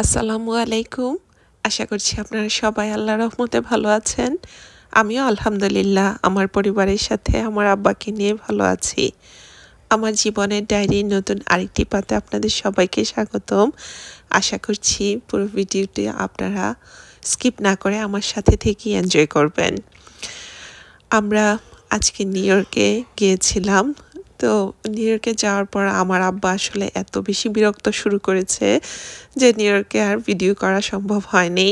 আসসালামু আলাইকুম। আশা করছি আপনারা সবাই আল্লাহর রহমতে ভালো আছেন। আমিও আলহামদুলিল্লাহ আমার পরিবারের সাথে আমার আব্বাকে নিয়ে ভালো আছি। আমার জীবনের ডায়েরির নতুন আরেকটি পাতে আপনাদের সবাইকে স্বাগতম। আশা করছি পুরো ভিডিওটি আপনারা স্কিপ না করে আমার সাথে থেকে এনজয় করবেন। আমরা আজকে নিউ ইয়র্কে গিয়েছিলাম। তো নিউ ইয়র্কে যাওয়ার পর আমার আব্বা আসলে এত বেশি বিরক্ত শুরু করেছে যে নিউ ইয়র্কে আর ভিডিও করা সম্ভব হয়নি।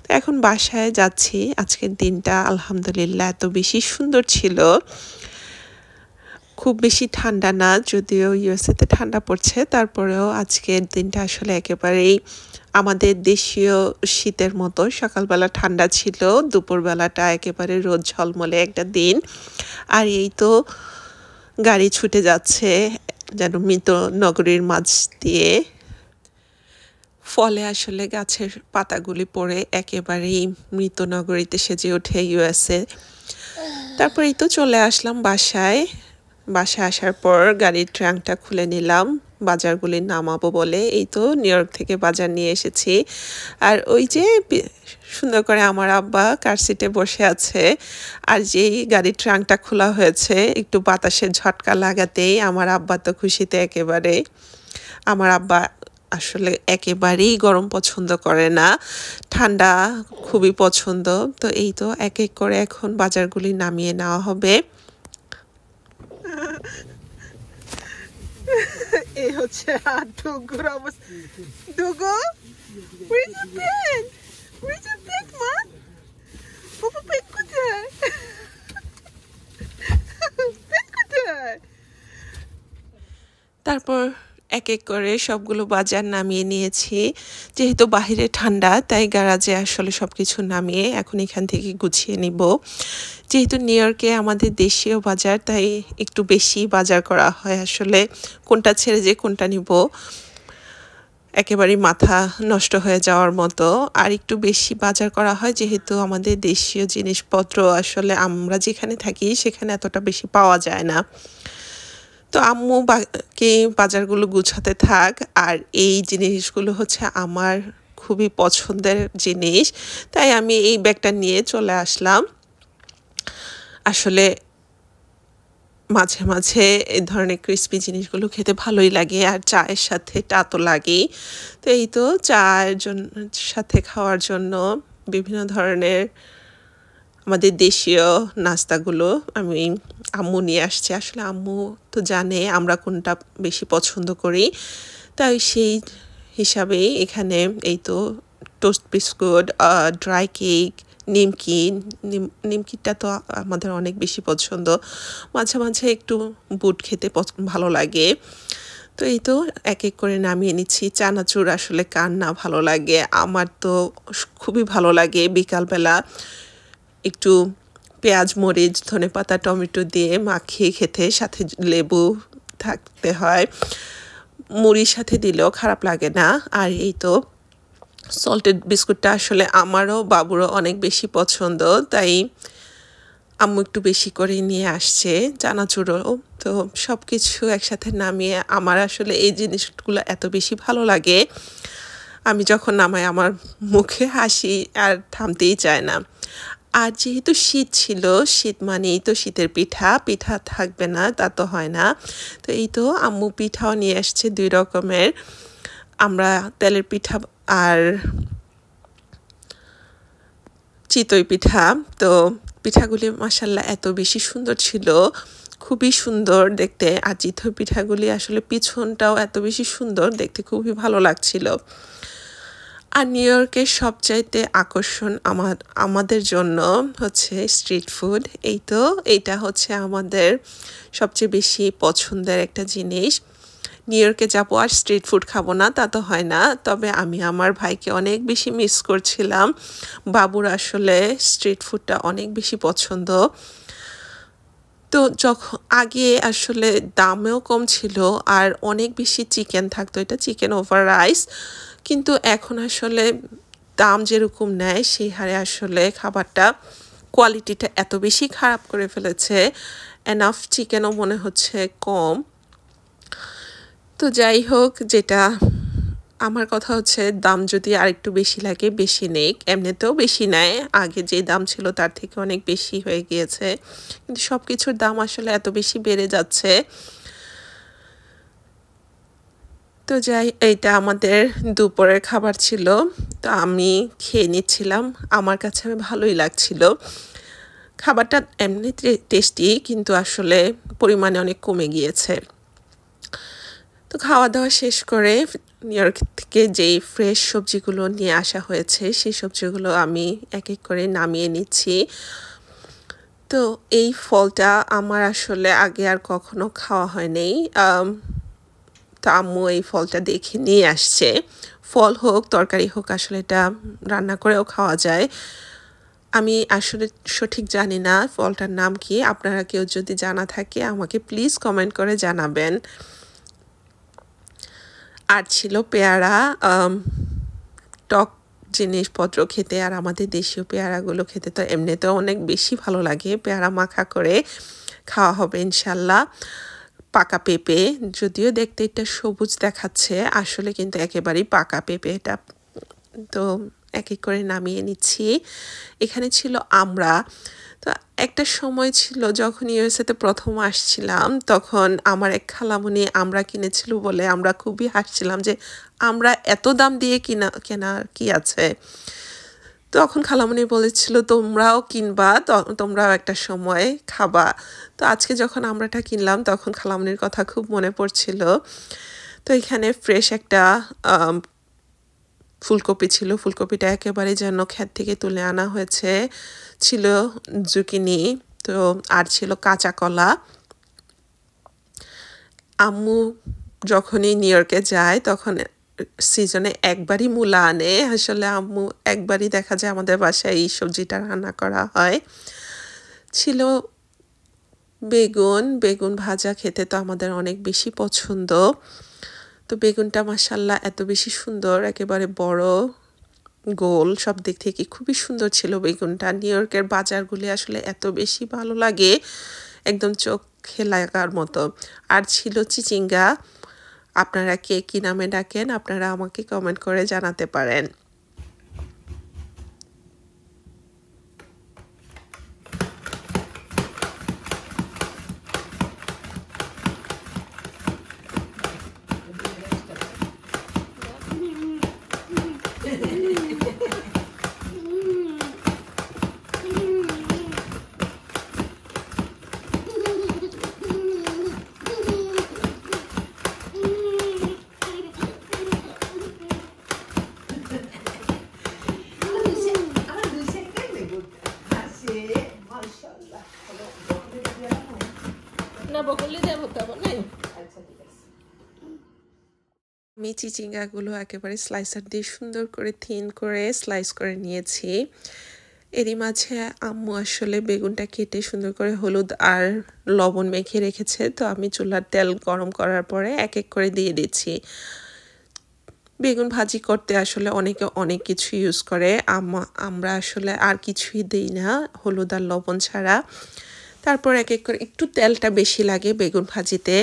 তো এখন বাসায় যাচ্ছি। আজকের দিনটা আলহামদুলিল্লাহ এত বেশি সুন্দর ছিল। খুব বেশি ঠান্ডা না, যদিও ইউএসএতে ঠান্ডা পড়ছে, তারপরেও আজকের দিনটা আসলে একেবারেই আমাদের দেশীয় শীতের মতো। সকালবেলা ঠান্ডা ছিল, দুপুরবেলাটা একেবারে রোদ ঝলমলে একটা দিন। আর এই তো গাড়ি ছুটে যাচ্ছে যেন মৃত নগরীর মাঝ দিয়ে। ফলে আসলে গাছের পাতাগুলি পড়ে একেবারেই মৃত নগরীতে সেজে ওঠে ইউএসএ। তারপরেই তো চলে আসলাম বাসায় আসার পর গাড়ির ট্রাঙ্কটা খুলে নিলাম বাজারগুলি নামাবো বলে। এই তো নিউ ইয়র্ক থেকে বাজার নিয়ে এসেছি। আর ওই যে সুন্দর করে আমার আব্বা কার সিটে বসে আছে, আর যেই গাড়ির ট্রাঙ্কটা খোলা হয়েছে একটু বাতাসের ঝটকা লাগাতেই আমার আব্বা তো খুশিতে একেবারে। আমার আব্বা আসলে একেবারেই গরম পছন্দ করে না, ঠান্ডা খুবই পছন্দ। তো এই তো এক এক করে এখন বাজারগুলি নামিয়ে নেওয়া হবে। এই হচ্ছে ডুগুর অবস্থা। ডুগু, where's your pen? Where's your pen, মা? বাবা পেন কোথায়? পেন কোথায়? তারপর এক এক করে সবগুলো বাজার নামিয়ে নিয়েছি। যেহেতু বাহিরে ঠান্ডা, তাই গ্যারাজে আসলে সব কিছু নামিয়ে এখন এখান থেকে গুছিয়ে নিব। যেহেতু নিউ ইয়র্কে আমাদের দেশীয় বাজার, তাই একটু বেশি বাজার করা হয়। আসলে কোনটা ছেড়ে যে কোনটা নিব একেবারেই মাথা নষ্ট হয়ে যাওয়ার মতো। আর একটু বেশি বাজার করা হয় যেহেতু আমাদের দেশীয় জিনিসপত্র আসলে আমরা যেখানে থাকি সেখানে এতটা বেশি পাওয়া যায় না। তো আম্মু বাকি বাজারগুলো গুছাতে থাক। আর এই জিনিসগুলো হচ্ছে আমার খুবই পছন্দের জিনিস, তাই আমি এই ব্যাগটা নিয়ে চলে আসলাম। আসলে মাঝে মাঝে এই ধরনের ক্রিস্পি জিনিসগুলো খেতে ভালোই লাগে, আর চায়ের সাথে টা তো লাগেই। তো এই তো চায়ের সাথে খাওয়ার জন্য বিভিন্ন ধরনের আমাদের দেশীয় নাস্তাগুলো আমি আম্মু নিয়ে আসছে। আসলে আম্মু তো জানে আমরা কোনটা বেশি পছন্দ করি, তাই সেই হিসাবেই এখানে এই তো টোস্ট বিস্কুট, ড্রাই কেক, নিমকিটা তো আমাদের অনেক বেশি পছন্দ। মাঝে মাঝে একটু বুট খেতে ভালো লাগে। তো এই তো এক এক করে নামিয়ে নিচ্ছি। চানাচুর আসলে কার না ভালো লাগে, আমার তো খুবই ভালো লাগে। বিকালবেলা একটু পেঁয়াজ, মরিচ, ধনেপাতা, টমেটো দিয়ে মাখিয়ে খেতে, সাথে লেবু থাকতে হয়। মুড়ির সাথে দিলেও খারাপ লাগে না। আর এই তো সল্টেড বিস্কুটটা আসলে আমারও বাবুরও অনেক বেশি পছন্দ, তাই আম্মু একটু বেশি করে নিয়ে আসছে। চানাচুরও। তো সব কিছু একসাথে নামিয়ে আমার আসলে এই জিনিসগুলো এত বেশি ভালো লাগে, আমি যখন নামাই আমার মুখে হাসি আর থামতেই চায় না। আর যেহেতু শীত ছিল, শীত মানেই তো শীতের পিঠা থাকবে না তা তো হয় না। তো এই তো আম্মু পিঠাও নিয়ে আসছে 2 রকমের। আমরা তেলের পিঠা আর চিতই পিঠা। তো পিঠাগুলি মাশাআল্লাহ এত বেশি সুন্দর ছিল, খুবই সুন্দর দেখতে। আর চিতই পিঠাগুলি আসলে পিছনটাও এত বেশি সুন্দর দেখতে, খুবই ভালো লাগছিল। আর নিউ ইয়র্কের সবচাইতে আকর্ষণ আমাদের জন্য হচ্ছে স্ট্রিট ফুড। এই তো এইটা হচ্ছে আমাদের সবচেয়ে বেশি পছন্দের একটা জিনিস। নিউ ইয়র্কে যাবো আর স্ট্রিট ফুড খাবো না তা তো হয় না, তবে আমি আমার ভাইকে অনেক বেশি মিস করছিলাম। বাবুর আসলে স্ট্রিট ফুডটা অনেক বেশি পছন্দ। তো যখন আগে আসলে দামেও কম ছিল আর অনেক বেশি চিকেন থাকতো, এটা চিকেন ওভার রাইস। কিন্তু এখন আসলে দাম যেরকম নেয় সেই হারে আসলে খাবারটা কোয়ালিটিটা এত বেশি খারাপ করে ফেলেছে, এনাফ চিকেনও মনে হচ্ছে কম। তো যাই হোক, যেটা আমার কথা হচ্ছে দাম যদি আরেকটু বেশি লাগে বেশি নেক, এমনিতেও বেশি নেয়, আগে যে দাম ছিল তার থেকে অনেক বেশি হয়ে গিয়েছে, কিন্তু সব কিছুর দাম আসলে এত বেশি বেড়ে যাচ্ছে। তো যাই, এইটা আমাদের দুপুরের খাবার ছিল। তো আমি খেয়ে নিচ্ছিলাম, আমার কাছে ভালোই লাগছিল। খাবারটা এমনি টেস্টি, কিন্তু আসলে পরিমাণে অনেক কমে গিয়েছে। তো খাওয়া দাওয়া শেষ করে নিউ ইয়র্ক থেকে যেই ফ্রেশ সবজিগুলো নিয়ে আসা হয়েছে সেই সবজিগুলো আমি এক এক করে নামিয়ে নিচ্ছি। তো এই ফলটা আমার আসলে আগে আর কখনো খাওয়া হয়নি। তো আম্মু এই ফলটা দেখে নিয়ে আসছে। ফল হোক তরকারি হোক, আসলে এটা রান্না করেও খাওয়া যায়। আমি আসলে সঠিক জানি না ফলটার নাম কি, আপনারা কেউ যদি জানা থাকে আমাকে প্লিজ কমেন্ট করে জানাবেন। আর ছিল পেয়ারা, টক জিনিসপত্র খেতে আর আমাদের দেশীয় পেয়ারাগুলো খেতে তো এমনিতেও অনেক বেশি ভালো লাগে। পেয়ারা মাখা করে খাওয়া হবে ইনশাল্লাহ। পাকা পেঁপে, যদিও দেখতে এটা সবুজ দেখাচ্ছে, আসলে কিন্তু একেবারেই পাকা পেঁপে এটা। তো এক এক করে নামিয়ে নিচ্ছি। এখানে ছিল আমরা। তো একটা সময় ছিল যখন ইউএসএতে প্রথম আসছিলাম, তখন আমার এক খালামণি আমরা কিনেছিল বলে আমরা খুবই হাসছিলাম যে আমরা এত দাম দিয়ে কেনার কি আছে। তখন খালামণি বলেছিল তোমরাও কিনবা, তোমরাও একটা সময় খাবা। তো আজকে যখন আমরাটা কিনলাম তখন খালামণির কথা খুব মনে পড়ছিল। তো এখানে ফ্রেশ একটা ফুলকপি ছিল, ফুলকপিটা একেবারে যেন ক্ষেত থেকে তুলে আনা হয়েছে। ছিল জুকিনি, তো আর ছিল কাঁচা কলা। আম্মু যখনই নিউ ইয়র্কে যায় তখন সিজনে একবারই মূলা আনে। আসলে আম্মু একবারই দেখা যায় আমাদের বাসায় এই সবজিটা রান্না করা হয়। ছিল বেগুন ভাজা, খেতে তো আমাদের অনেক বেশি পছন্দ। তো বেগুনটা মাশাল্লাহ এত বেশি সুন্দর, একেবারে বড় গোল, সব দিক থেকে খুবই সুন্দর ছিল বেগুনটা। নিউ ইয়র্কের বাজারগুলি আসলে এত বেশি ভালো লাগে, একদম চোখে লাগার মতো। আর ছিল চিচিঙ্গা। আপনারা কে কী নামে ডাকেন আপনারা আমাকে কমেন্ট করে জানাতে পারেন। না বকলি দেবো তো নাই। আমি চিচিঙ্গাগুলো একেবারে স্লাইসার দিয়ে সুন্দর করে থিন করে স্লাইস করে নিয়েছি। এরই মাঝে আম্মু আসলে বেগুনটা কেটে সুন্দর করে হলুদ আর লবণ মেখে রেখেছে। তো আমি চুলার তেল গরম করার পরে এক এক করে দিয়ে দিচ্ছি। বেগুন ভাজি করতে আসলে অনেকে অনেক কিছু ইউজ করে, আমরা আসলে আর কিছুই দিই না হলুদ আর লবণ ছাড়া। তারপর এক এক করে একটু তেলটা বেশি লাগে বেগুন ভাজিতে,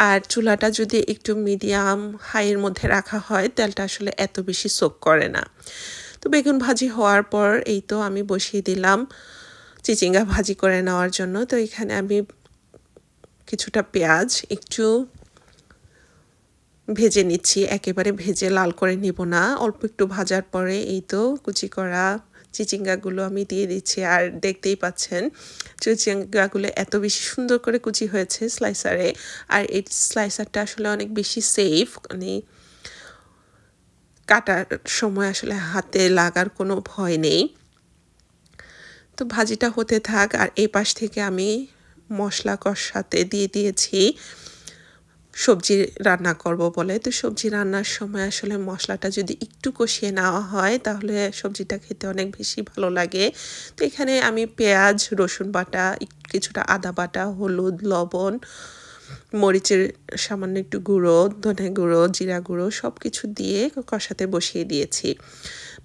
আর চুলাটা যদি একটু মিডিয়াম হাইয়ের মধ্যে রাখা হয় তেলটা আসলে এত বেশি সোক করে না। তো বেগুন ভাজি হওয়ার পর এই তো আমি বসিয়ে দিলাম চিচিঙ্গা ভাজি করে নেওয়ার জন্য। তো এখানে আমি কিছুটা পেঁয়াজ একটু ভেজে নিচ্ছি, একেবারে ভেজে লাল করে নিব না, অল্প একটু ভাজার পরে এই তো কুচি করা চিচিঙ্গাগুলো আমি দিয়ে দিচ্ছি। আর দেখতেই পাচ্ছেন চিচিঙ্গাগুলো এত বেশি সুন্দর করে কুচি হয়েছে স্লাইসারে। আর এই স্লাইসারটা আসলে অনেক বেশি সেফ, মানে কাটার সময় আসলে হাতে লাগার কোনো ভয় নেই। তো ভাজিটা হতে থাক, আর এই পাশ থেকে আমি মশলা কষাতে দিয়ে দিয়েছি সবজি রান্না করব বলে। তো সবজি রান্নার সময় আসলে মশলাটা যদি একটু কষিয়ে নেওয়া হয় তাহলে সবজিটা খেতে অনেক বেশি ভালো লাগে। তো এখানে আমি পেঁয়াজ, রসুন বাটা, কিছুটা আদা বাটা, হলুদ, লবণ, মরিচের সামান্য একটু গুঁড়ো, ধনে গুঁড়ো, জিরা গুঁড়ো সব কিছু দিয়ে কষাতে বসিয়ে দিয়েছি।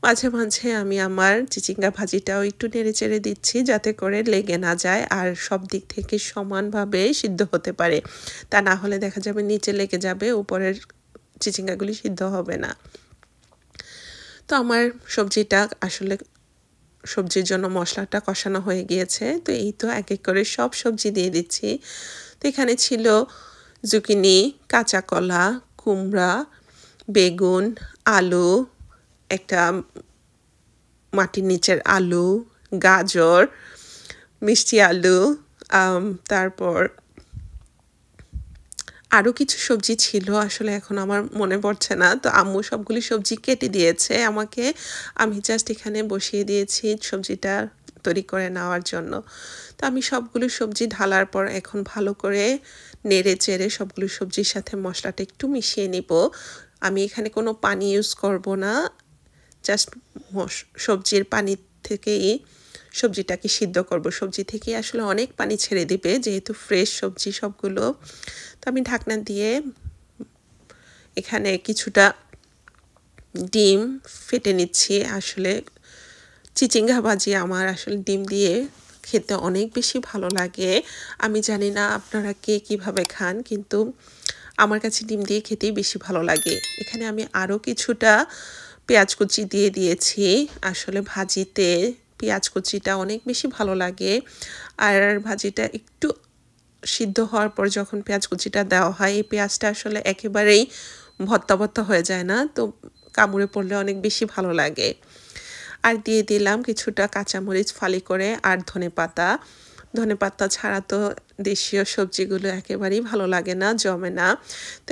মাঝে মাঝে আমি আমার চিচিঙ্গা ভাজিটাও একটু নেড়ে চেড়ে দিচ্ছি যাতে করে লেগে না যায় আর সব দিক থেকে সমানভাবে সিদ্ধ হতে পারে। তা না হলে দেখা যাবে নিচে লেগে যাবে, উপরের চিচিঙ্গাগুলি সিদ্ধ হবে না। তো আমার সবজিটা আসলে সবজির জন্য মশলাটা কষানো হয়ে গিয়েছে। তো এই তো এক এক করে সব সবজি দিয়ে দিচ্ছি। তো এখানে ছিল জুকিনি, কাঁচা কলা, কুমড়া, বেগুন, আলু, একটা মাটির নিচের আলু, গাজর, মিষ্টি আলু, তারপর আরও কিছু সবজি ছিল, আসলে এখন আমার মনে পড়ছে না। তো আম্মু সবগুলি সবজি কেটে দিয়েছে আমাকে, আমি জাস্ট এখানে বসিয়ে দিয়েছি সবজিটা তৈরি করে নেওয়ার জন্য। তো আমি সবগুলো সবজি ঢালার পর এখন ভালো করে নেড়ে চেড়ে সবগুলো সবজির সাথে মশলাটা একটু মিশিয়ে নিব। আমি এখানে কোনো পানি ইউজ করব না, জাস্ট সবজির পানি থেকেই সবজিটাকে সিদ্ধ করব। সবজি থেকে আসলে অনেক পানি ছেড়ে দিবে, যেহেতু ফ্রেশ সবজি সবগুলো। তো আমি ঢাকনা দিয়ে এখানে কিছুটা ডিম ফেটে নিচ্ছি। আসলে চিচিঙ্গা ভাজি আমার আসলে ডিম দিয়ে খেতে অনেক বেশি ভালো লাগে। আমি জানি না আপনারা কে কীভাবে খান, কিন্তু আমার কাছে ডিম দিয়ে খেতেই বেশি ভালো লাগে। এখানে আমি আরও কিছুটা পেঁয়াজ কুচি দিয়ে দিয়েছি। আসলে ভাজিতে পেঁয়াজ কুচিটা অনেক বেশি ভালো লাগে, আর ভাজিটা একটু সিদ্ধ হওয়ার পর যখন পেঁয়াজ কুচিটা দেওয়া হয়, এই পেঁয়াজটা আসলে একেবারেই ভর্তা ভর্তা হয়ে যায় না, তো কামড়ে পড়লে অনেক বেশি ভালো লাগে। আর দিয়ে দিলাম কিছুটা কাঁচামরিচ ফালি করে, আর ধনেপাতা ছাড়া তো দেশীয় সবজিগুলো একেবারেই ভালো লাগে না, জমে না। তো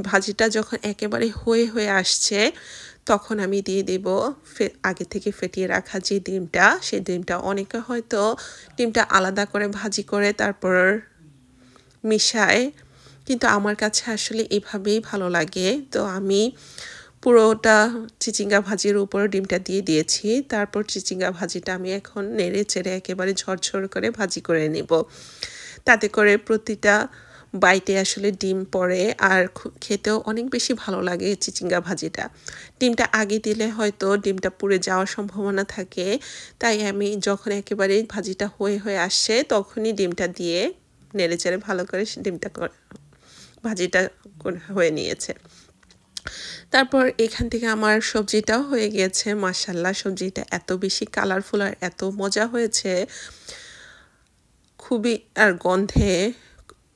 ভাজিটা যখন একেবারে হয়ে আসছে, তখন আমি দিয়ে দেব আগে থেকে ফেটিয়ে রাখা যে ডিমটা। সেই ডিমটা অনেকে হয়তো ডিমটা আলাদা করে ভাজি করে তারপর মিশায়, কিন্তু আমার কাছে আসলে এভাবেই ভালো লাগে। তো আমি পুরোটা চিচিঙ্গা ভাজির উপর ডিমটা দিয়ে দিয়েছি। তারপর চিচিঙ্গা ভাজিটা আমি এখন নেড়ে চেড়ে একেবারে ঝরঝর করে ভাজি করে নেব। তাতে করে প্রতিটা বাইটে আসলে ডিম পড়ে, আর খেতেও অনেক বেশি ভালো লাগে চিচিঙ্গা ভাজিটা। ডিমটা আগে দিলে হয়তো ডিমটা পুড়ে যাওয়ার সম্ভাবনা থাকে, তাই আমি যখন একেবারে ভাজিটা হয়ে আসছে তখনই ডিমটা দিয়ে নেড়ে চেড়ে ভালো করে ডিমটা ভাজিটা হয়ে নিয়েছে। তারপর এখান থেকে আমার সবজিটাও হয়ে গিয়েছে। মাশাআল্লাহ, সবজিটা এত বেশি কালারফুল আর এত মজা হয়েছে, খুবই, আর গন্ধে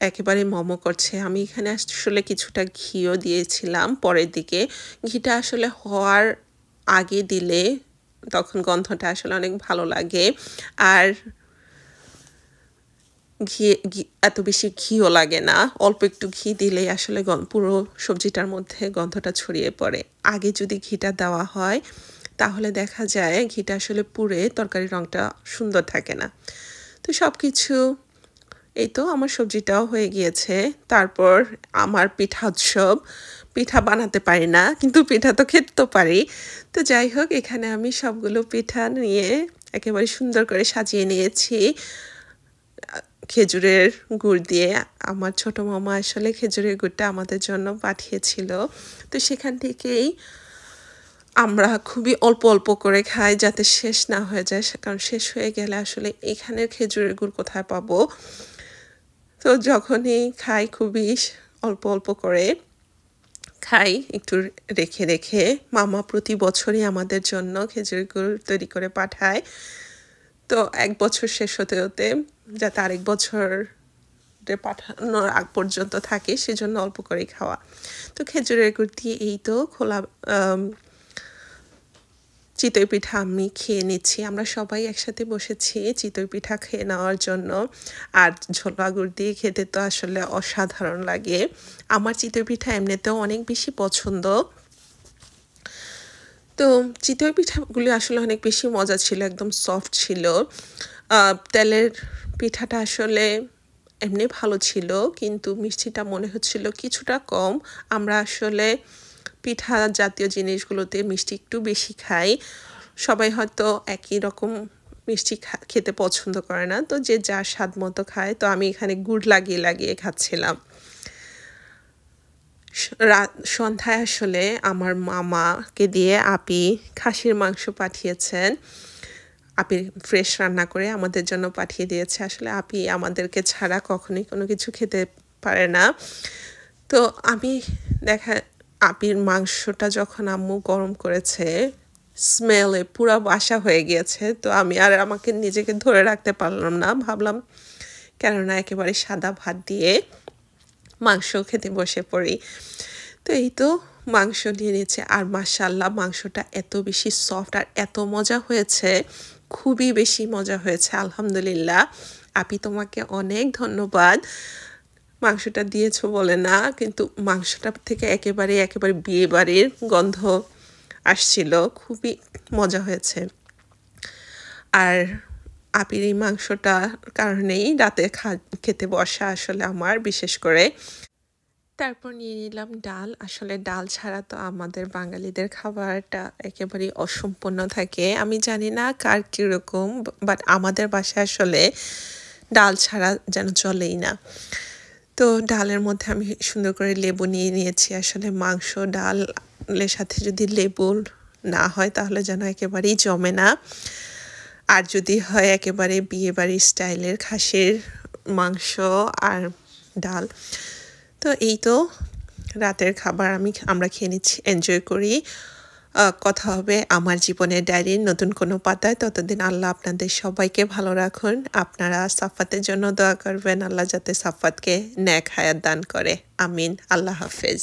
একেবারে মোমো করছে। আমি এখানে আসলে কিছুটা ঘিও দিয়েছিলাম পরের দিকে। ঘিটা আসলে হওয়ার আগে দিলে তখন গন্ধটা আসলে অনেক ভালো লাগে, আর ঘি এত বেশি ঘিও লাগে না, অল্প একটু ঘি দিলেই আসলে পুরো সবজিটার মধ্যে গন্ধটা ছড়িয়ে পড়ে। আগে যদি ঘিটা দেওয়া হয় তাহলে দেখা যায় ঘিটা আসলে পুড়ে তরকারির রঙটা সুন্দর থাকে না। তো সব কিছু, এই তো আমার সবজিটাও হয়ে গিয়েছে। তারপর আমার পিঠা উৎসব। পিঠা বানাতে পারি না, কিন্তু পিঠা তো খেতে তো পারি। তো যাই হোক, এখানে আমি সবগুলো পিঠা নিয়ে একেবারে সুন্দর করে সাজিয়ে নিয়েছি খেজুরের গুড় দিয়ে। আমার ছোট মামা আসলে খেজুরের গুড়টা আমাদের জন্য পাঠিয়েছিল, তো সেখান থেকেই আমরা খুবই অল্প অল্প করে খাই যাতে শেষ না হয়ে যায়, কারণ শেষ হয়ে গেলে আসলে এখানের খেজুরের গুড় কোথায় পাবো। তো যখনই খাই খুবই অল্প অল্প করে খাই, একটু রেখে রেখে। মামা প্রতি বছরই আমাদের জন্য খেজুরের গুড় তৈরি করে পাঠায়। তো এক বছর শেষ হতে হতে যাতে আরেক বছর পাঠানোর আগ পর্যন্ত থাকে, সেজন্য অল্প করেই খাওয়া। তো খেজুরের গুড় দিয়ে এই তো খোলা চিতই পিঠা আমি খেয়ে নিচ্ছি। আমরা সবাই একসাথে বসেছি চিতই পিঠা খেয়ে নেওয়ার জন্য, আর ঝোলা গুড় দিয়ে খেতে তো আসলে অসাধারণ লাগে। আমার চিতই পিঠা এমনিতেও অনেক বেশি পছন্দ। তো চিতই পিঠাগুলি আসলে অনেক বেশি মজা ছিল, একদম সফট ছিল। তেলের পিঠাটা আসলে এমনি ভালো ছিল, কিন্তু মিষ্টিটা মনে হচ্ছিল কিছুটা কম। আমরা আসলে পিঠা জাতীয় জিনিসগুলোতে মিষ্টি একটু বেশি খাই। সবাই হয়তো একই রকম মিষ্টি খেতে পছন্দ করে না, তো যে যার স্বাদ মতো খায়। তো আমি এখানে গুড় লাগিয়ে লাগিয়ে খাচ্ছিলাম। সন্ধ্যায় আসলে আমার মামাকে দিয়ে আপি খাসির মাংস পাঠিয়েছেন। আপি ফ্রেশ রান্না করে আমাদের জন্য পাঠিয়ে দিয়েছে। আসলে আপি আমাদেরকে ছাড়া কখনোই কোনো কিছু খেতে পারে না। তো আমি আপির মাংসটা যখন আম্মু গরম করেছে স্মেলে পুরা বাসা হয়ে গিয়েছে। তো আমি আর আমাকে নিজেকে ধরে রাখতে পারলাম না, ভাবলাম কেননা একেবারে সাদা ভাত দিয়ে মাংস খেতে বসে পড়ি। তো এই তো মাংস নিয়ে নিয়েছে আর মাশাআল্লাহ মাংসটা এত বেশি সফট আর এত মজা হয়েছে, খুবই বেশি মজা হয়েছে আলহামদুলিল্লাহ। আপি তোমাকে অনেক ধন্যবাদ, মাংসটা দিয়েছো বলে না, কিন্তু মাংসটা থেকে একেবারে বিয়ে বাড়ির গন্ধ আসছিল, খুবই মজা হয়েছে। আর আপির এই মাংসটার কারণেই রাতে খেতে বসা আসলে আমার বিশেষ করে। তারপর নিয়ে নিলাম ডাল। আসলে ডাল ছাড়া তো আমাদের বাঙালিদের খাবারটা একেবারেই অসম্পূর্ণ থাকে। আমি জানি না কার কীরকম, বাট আমাদের বাসায় আসলে ডাল ছাড়া যেন চলেই না। তো ডালের মধ্যে আমি সুন্দর করে লেবু নিয়ে নিয়েছি। আসলে মাংস ডালের সাথে যদি লেবু না হয় তাহলে যেন একেবারেই জমে না। আর যদি হয় একেবারে বিয়েবাড়ির স্টাইলের খাসির মাংস আর ডাল। তো এই তো রাতের খাবার আমরা খেয়ে নিচ্ছি, এনজয় করি। কথা হবে আমার জীবনের ডায়েরির নতুন কোনো পাতায়। ততদিন আল্লাহ আপনাদের সবাইকে ভালো রাখুন। আপনারা সাফাতের জন্য দোয়া করবেন, আল্লাহ যাতে সাফাতকে নেক হায়াত দান করে। আমিন। আল্লাহ হাফেজ।